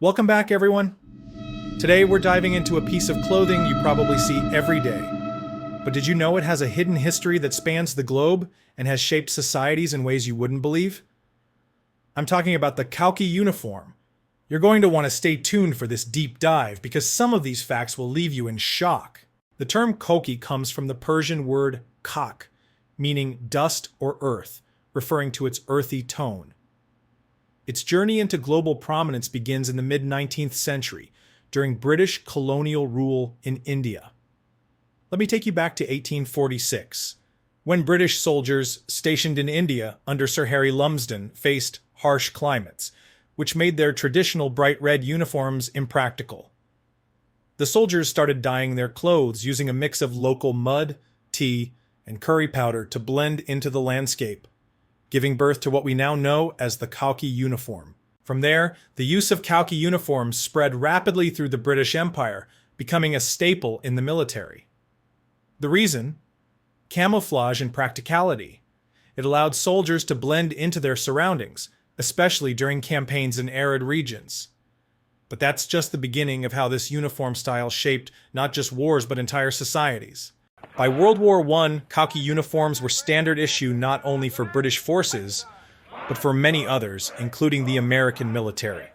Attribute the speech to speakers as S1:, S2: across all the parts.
S1: Welcome back, everyone. Today we're diving into a piece of clothing you probably see every day. But did you know it has a hidden history that spans the globe and has shaped societies in ways you wouldn't believe? I'm talking about the Khaki uniform. You're going to want to stay tuned for this deep dive because some of these facts will leave you in shock. The term Khaki comes from the Persian word khak, meaning dust or earth, referring to its earthy tone. Its journey into global prominence begins in the mid-19th century, during British colonial rule in India. Let me take you back to 1846, when British soldiers stationed in India under Sir Harry Lumsden faced harsh climates, which made their traditional bright red uniforms impractical. The soldiers started dyeing their clothes using a mix of local mud, tea, and curry powder to blend into the landscape, giving birth to what we now know as the Khaki uniform. From there, the use of Khaki uniforms spread rapidly through the British Empire, becoming a staple in the military. The reason? Camouflage and practicality. It allowed soldiers to blend into their surroundings, especially during campaigns in arid regions. But that's just the beginning of how this uniform style shaped not just wars but entire societies. By World War I, Khaki uniforms were standard issue not only for British forces, but for many others, including the American military.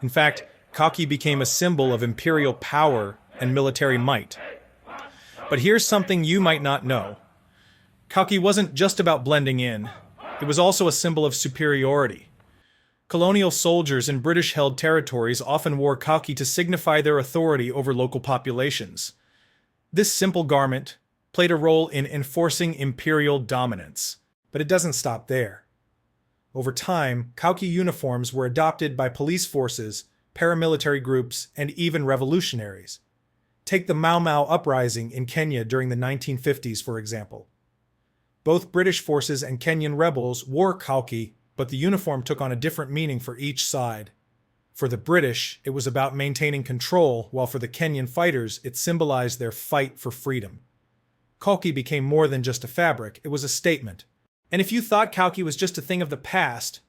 S1: In fact, Khaki became a symbol of imperial power and military might. But here's something you might not know. Khaki wasn't just about blending in. It was also a symbol of superiority. Colonial soldiers in British-held territories often wore khaki to signify their authority over local populations. This simple garment played a role in enforcing imperial dominance. But it doesn't stop there. Over time, Khaki uniforms were adopted by police forces, paramilitary groups, and even revolutionaries. Take the Mau Mau uprising in Kenya during the 1950s, for example. Both British forces and Kenyan rebels wore khaki, but the uniform took on a different meaning for each side. For the British, it was about maintaining control, while for the Kenyan fighters, it symbolized their fight for freedom. Khaki became more than just a fabric, it was a statement. And if you thought khaki was just a thing of the past,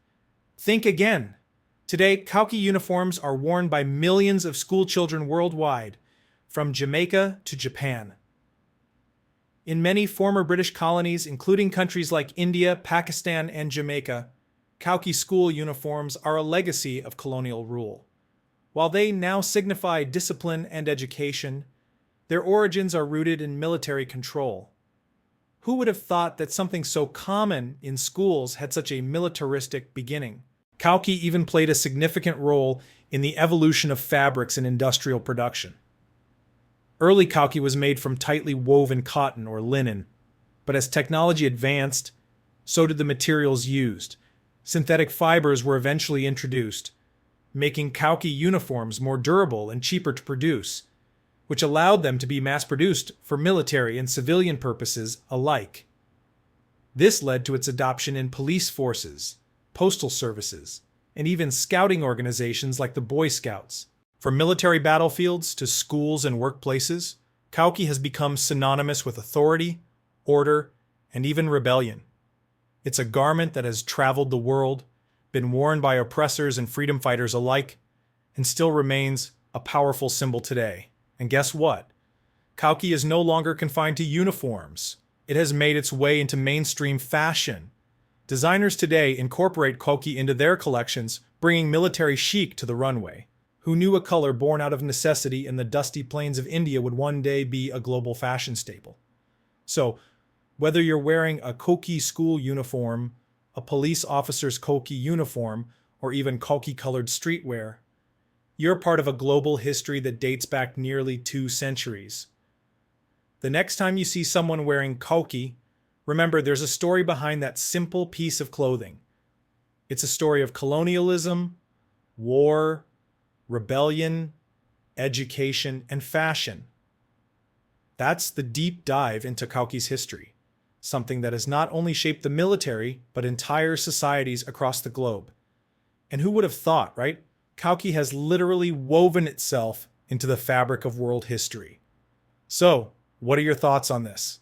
S1: think again. Today, khaki uniforms are worn by millions of schoolchildren worldwide, from Jamaica to Japan. In many former British colonies, including countries like India, Pakistan, and Jamaica, khaki school uniforms are a legacy of colonial rule. While they now signify discipline and education, their origins are rooted in military control. Who would have thought that something so common in schools had such a militaristic beginning? Khaki even played a significant role in the evolution of fabrics in industrial production. Early khaki was made from tightly woven cotton or linen, but as technology advanced, so did the materials used. Synthetic fibers were eventually introduced, making khaki uniforms more durable and cheaper to produce, which allowed them to be mass-produced for military and civilian purposes alike. This led to its adoption in police forces, postal services, and even scouting organizations like the Boy Scouts. From military battlefields to schools and workplaces, khaki has become synonymous with authority, order, and even rebellion. It's a garment that has traveled the world, been worn by oppressors and freedom fighters alike, and still remains a powerful symbol today. And guess what? Khaki is no longer confined to uniforms. It has made its way into mainstream fashion. Designers today incorporate khaki into their collections, bringing military chic to the runway. Who knew a color born out of necessity in the dusty plains of India would one day be a global fashion staple? So, whether you're wearing a khaki school uniform, a police officer's khaki uniform, or even khaki-colored streetwear, you're part of a global history that dates back nearly 2 centuries. The next time you see someone wearing khaki, remember there's a story behind that simple piece of clothing. It's a story of colonialism, war, rebellion, education, and fashion. That's the deep dive into Khaki's history, something that has not only shaped the military, but entire societies across the globe. And who would have thought, right? Khaki has literally woven itself into the fabric of world history. So, what are your thoughts on this?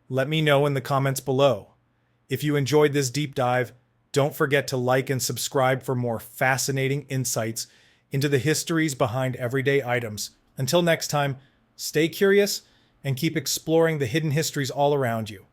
S1: Let me know in the comments below. If you enjoyed this deep dive, don't forget to like and subscribe for more fascinating insights into the histories behind everyday items. Until next time, stay curious and keep exploring the hidden histories all around you.